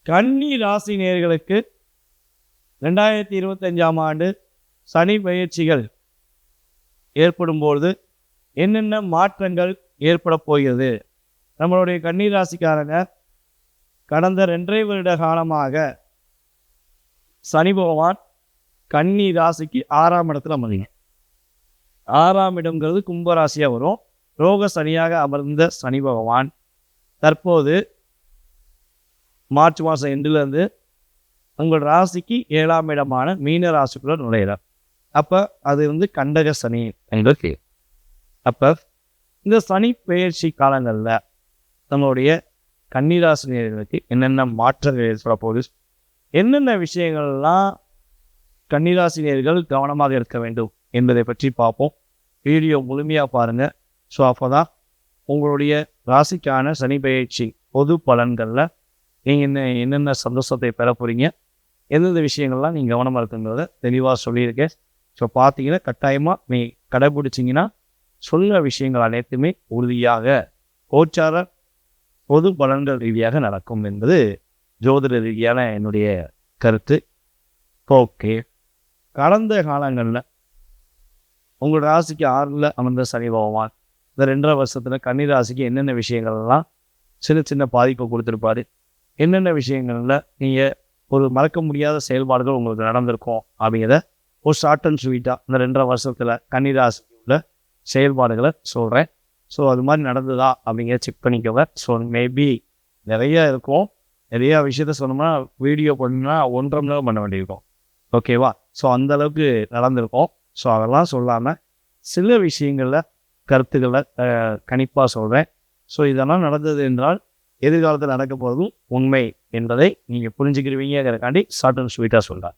கன்னி ராசி நேயர்களுக்கு 2025ஆம் ஆண்டு சனி பயிற்சிகள் ஏற்படும்போது என்னென்ன மாற்றங்கள் ஏற்பட போகிறது? நம்மளுடைய கன்னி ராசிக்காரங்க கடந்த 2.5 வருட காலமாக சனி பகவான் கன்னி ராசிக்கு 6ஆம் இடத்துல அமர்ந்தீங்க. 6ஆம் இடம்ங்கிறது கும்பராசியாக வரும். ரோக சனியாக அமர்ந்த சனி பகவான் தற்போது மார்ச் மாதம் எண்டிலிருந்து உங்கள் ராசிக்கு 7ஆம் இடமான மீன ராசிக்குள்ள நுழையிறார். அப்போ அது கண்டக சனி எங்களுக்கு. அப்போ இந்த சனி பெயர்ச்சி காலங்களில் நம்மளுடைய கன்னிராசினியர்களுக்கு என்னென்ன மாற்றங்கள் ஏற்பட போகுது, என்னென்ன விஷயங்கள்லாம் கன்னிராசினியர்கள் கவனமாக இருக்க வேண்டும் என்பதை பற்றி பார்ப்போம். வீடியோ முழுமையாக பாருங்கள். ஸோ அப்போ தான் உங்களுடைய ராசிக்கான சனி பெயர்ச்சி பொது பலன்களில் நீங்கள் என்னென்ன சந்தோஷத்தை பெற போகிறீங்க, எந்தெந்த விஷயங்கள்லாம் நீங்கள் கவனமாக இருக்குங்கிறத தெளிவாக சொல்லியிருக்கேன். ஸோ பார்த்தீங்கன்னா கட்டாயமாக நீ கடைபிடிச்சிங்கன்னா சொல்ல விஷயங்கள் அனைத்துமே உறுதியாக கோச்சார பொது பலன்கள் ரீதியாக நடக்கும் என்பது ஜோதிட ரீதியான என்னுடைய கருத்து. ஓகே, கடந்த காலங்களில் உங்கள் ராசிக்கு 6ல் அமர்ந்த சனி பகவான் இந்த 2.5 வருஷத்தில் கன்னி ராசிக்கு என்னென்ன விஷயங்கள்லாம் சின்ன பாதிப்பை கொடுத்துருப்பாரு, என்னென்ன விஷயங்களில் நீங்கள் ஒரு மறக்க முடியாத செயல்பாடுகள் உங்களுக்கு நடந்திருக்கும் அப்படிங்கிறத ஒரு ஷார்ட் அண்ட் ஸ்வீட்டாக இந்த 2.5 வருஷத்தில் கன்னி ராசிக்கு உள்ள செயல்பாடுகளை சொல்கிறேன். ஸோ அது மாதிரி நடந்ததா அப்படிங்கிற செக் பண்ணிக்கோங்க. ஸோ மேபி நிறையா இருக்கும். நிறையா விஷயத்த சொன்னோம்னா வீடியோ பண்ணால் 1.5 மணி நேரம் பண்ண வேண்டியிருக்கும். ஓகேவா? ஸோ அந்தளவுக்கு நடந்திருக்கும். ஸோ அதெல்லாம் சொல்லாமல் சில விஷயங்களில் கருத்துக்களை கணிப்பாக சொல்கிறேன். ஸோ இதெல்லாம் நடந்தது என்றால் எதிர்காலத்தில் நடக்க போகிறதும் உண்மை என்பதை நீங்கள் புரிஞ்சுக்கிடுவீங்கிறக்காண்டி ஷார்ட் அண்ட் ஸ்வீட்டாக சொல்கிறேன்.